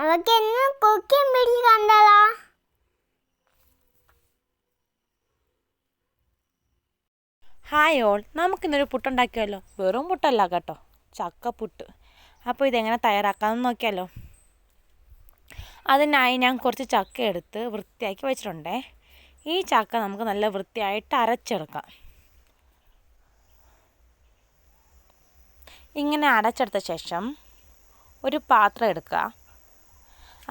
അവക്ക് എന്നും കൊക്കിയും പിടിച്ച് കണ്ടതാ. ഹായ് ഓൾ, നമുക്കിന്നൊരു പുട്ടുണ്ടാക്കിയാലോ? വെറും പുട്ടല്ല കേട്ടോ, ചക്കപ്പുട്ട്. അപ്പോൾ ഇതെങ്ങനെ തയ്യാറാക്കാമെന്ന് നോക്കിയാലോ? അതിനായി ഞാൻ കുറച്ച് ചക്ക എടുത്ത് വൃത്തിയാക്കി വെച്ചിട്ടുണ്ടേ. ഈ ചക്ക നമുക്ക് നല്ല വൃത്തിയായിട്ട് അരച്ചെടുക്കാം. ഇങ്ങനെ അരച്ചെടുത്ത ശേഷം ഒരു പാത്രം എടുക്കുക.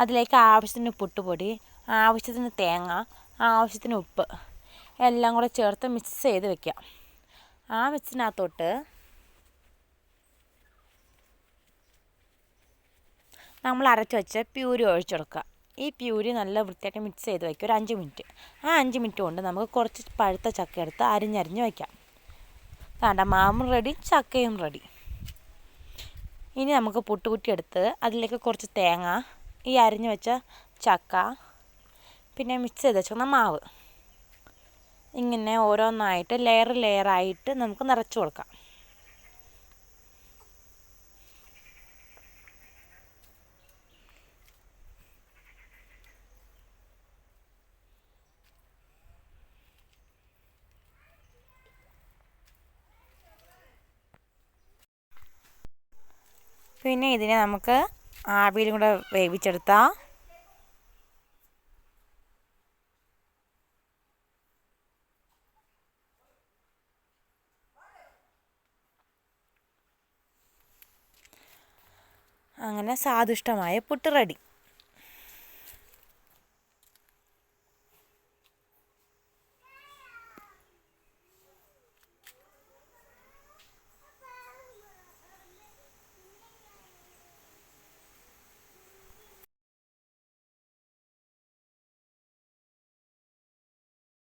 അതിലേക്ക് ആവശ്യത്തിന് പുട്ടുപൊടി, ആവശ്യത്തിന് തേങ്ങ, ആവശ്യത്തിന് ഉപ്പ് എല്ലാം കൂടെ ചേർത്ത് മിക്സ് ചെയ്ത് വെക്കുക. ആ മിക്സിനകത്തോട്ട് നമ്മൾ അരച്ച് വെച്ച പ്യൂരി ഒഴിച്ചു കൊടുക്കുക. ഈ പ്യൂരി നല്ല വൃത്തിയായിട്ട് മിക്സ് ചെയ്ത് വയ്ക്കുക ഒരു 5 മിനിറ്റ്. ആ 5 മിനിറ്റ് കൊണ്ട് നമുക്ക് കുറച്ച് പഴുത്ത ചക്ക എടുത്ത് അരിഞ്ഞരിഞ്ഞ് വയ്ക്കാം. വേണ്ട, മാവും റെഡി, ചക്കയും റെഡി. ഇനി നമുക്ക് പുട്ടുകുറ്റി എടുത്ത് അതിലേക്ക് കുറച്ച് തേങ്ങ, ഈ അരിഞ്ഞ് വെച്ച ചക്ക, പിന്നെ മിക്സ് ചെയ്ത് വെച്ചിരുന്ന മാവ് ഇങ്ങനെ ഓരോന്നായിട്ട് ലെയറായിട്ട് നമുക്ക് നിറച്ച് കൊടുക്കാം. പിന്നെ ഇതിനെ നമുക്ക് ആവിയിലും കൂടെ വേവിച്ചെടുത്താൽ അങ്ങനെ സ്വാദിഷ്ടമായ പുട്ട് റെഡി.